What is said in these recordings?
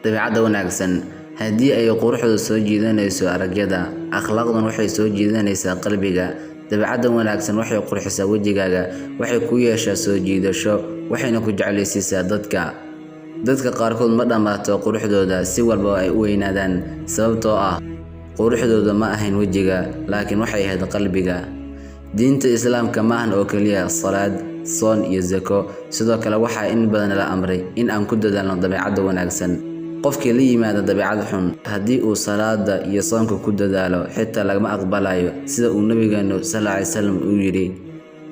dabeecadda wanaagsan haddii ay quruxdu soo jiidanayso aragyada, akhlaaqdan waxay soo jiidanaysaa qalbiga. dabeecadda wanaagsan waxay qurxisaa wejigaaga, waxay ku yeeshaa soo jiidasho, waxayna ku jeclaysiisaa dadka qaarkood ma dhammaato quruxdooda si walba ay u weynaadaan, sababtoo ah quruxdooda ma ahayn wejiga, laakiin waxay ahayd qalbiga. diinta islaamka ma ahan oo keliya salaad, soon iyo zako, sidoo kale waxaa in badan la amray in aan ku dadaalno dabeecadda wanaagsan. qofkii la yimaada dabeecad xun, haddii uu salaada iyo soonka ku dadaalo, xitaa lagama aqbalayo, sida uu nabigeenu sallallahu alayhi wasallam uu yidhi.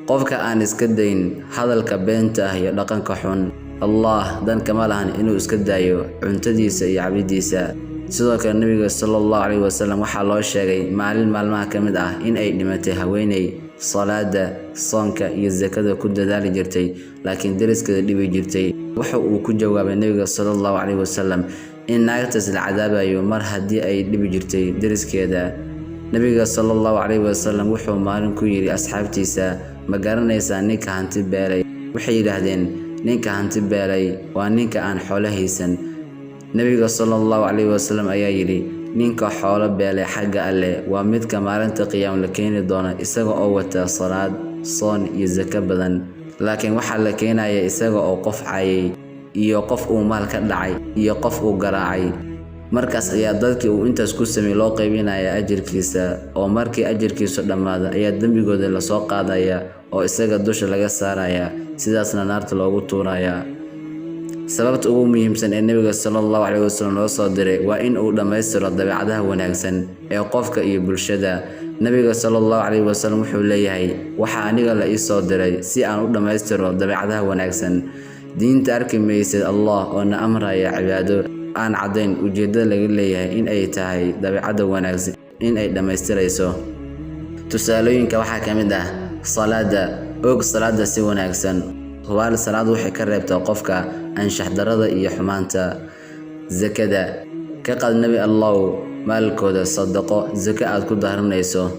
qofka aan iska dayn hadalka beenta ah iyo dhaqanka xun, Allah dan kama lahan inuu iska daayo cuntadiisa iyo cabidiisa. sidoo kale nabiga sallallahu alayhi wasallam waxaa loo sheegay maalin maalmaha ka mid ah in ay dhimatay haweeney salaada, soonka iyo zakada ku dadaali jirtay, laakiin deriskeeda dhibi jirtay. waxa uu ku jawaabay nabiga sallallahu alayhi wasallam in naagtaas la cadaabayo mar haddii ay dhibi jirtay deriskeeda. nabiga sallallahu alayhi wasallam wuxuu maalin ku yidhi asxaabtiisa, ma garanaysaa ninka hanti beelay? waxay yidhaahdeen, ninka hanti beelay waa ninka aan xoolo haysan. nabiga sallallahu alayhi wasallam ayaa yidhi, ninka xoolo beelay xagga alle waa midka maalinta qiyaam la keeni doona isaga oo wata salaad, soon iyo zaka badan, laakiin waxaa la keenaya isaga oo qof caayay, iyo qof uu maal ka dhacay, iyo qof uu garaacay. markaas ayaa dadkii uu intaas ku sameeyay loo qaybinaya ajirkiisa, oo markii ajirkiisu dhammaado ayaa dembigooda la soo qaadaya oo isaga dusha laga saaraya, sidaasna naarta loogu tuuraya. sababta ugu muhiimsan ee nabiga sallallahu alayhi wasallam loo soo diray waa in uu dhammaystiro dabeecadaha wanaagsan ee qofka iyo bulshada. nabiga sallallahu alayhi wasallam wuxuu leeyahay, waxa aniga la ii soo diray si aan u dhammaystiro dabeecadaha wanaagsan. diinta arki maysid Allah oo na amraya cibaado aan cadayn ujeedada laga leeyahay in ay tahay dabeecadda wanaagsan in ay dhammaystirayso. tusaalooyinka waxaa ka mid ah salaada. og salaada si wanaagsan, hubaal salaadu waxay ka reebtaa qofka anshax darada iyo xumaanta. zakada, ka qaad nabi Allah maalkooda sadaqo zaka aad ku daaranayso,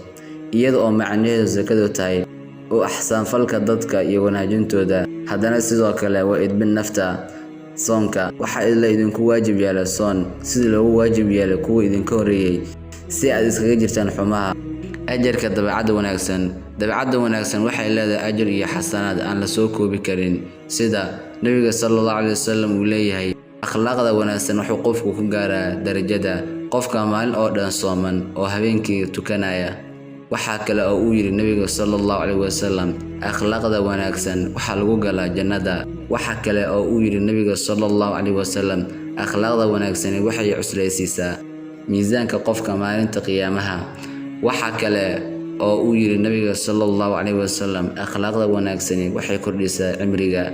iyada oo macnaheedu zakadu tahay u axsaan falka dadka iyo wanaajintooda. haddana sidoo kale waa idbin nafta. soonka, waxaa la idinku waajib yeelay soon sidii loogu waajib yeelay kuwa idinka horeeyay, si aad iskaga jirtaan xumaha. ajarka dabeecadda wanaagsan. dabeecadda wanaagsan waxay leedahay ajar iyo xasanaad aan la soo koobi karin, sida nabiga sallallahu alayhi wasallam uu leeyahay, akhlaaqda wanaagsan wuxuu qofku ku gaaraa darajada qofka maalin oo dhan sooman oo habeenkii tukanaya. waxaa kale oo uu yidhi nabiga sallallahu alayhi wasallam, akhlaaqda wanaagsan waxaa lagu galaa jannada. waxaa kale oo uu yidhi nabiga sallallahu alayhi wasallam, akhlaaqda wanaagsan waxay cuslaysiisaa miisaanka qofka maalinta qiyaamaha. waxaa kale oo uu yidhi nabiga sallallahu alayhi wasallam, akhlaaqda wanaagsan waxay kordhisaa cimriga.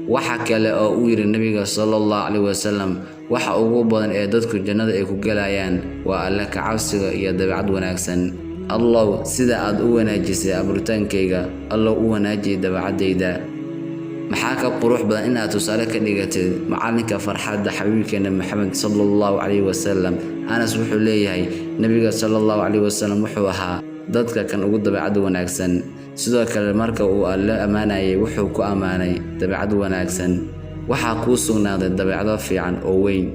waxaa kale oo uu yidhi nabiga sallallahu alayhi wasallam, waxa ugu badan ee dadku jannada ay ku galayaan waa alle ka cabsiga iyo dabeecad wanaagsan. Allah, sida aad u wanaajisay abuurtaankayga, Allah u wanaajiy dabeecadayda. maxaa ka qurux badan inaad tusaale ka dhigatid macalinka farxadda xabiibkeena Maxamed sallallahu alayhi wasallam. Anas wuxuu leeyahay, nabiga sallallahu alayhi wasallam wuxuu ahaa dadka kan ugu dabeecad wanaagsan. sidoo kale marka uu alle amaanayay wuxuu ku amaanay dabeecad wanaagsan. waxaa kuu sugnaaday dabeecado fiican oo weyn.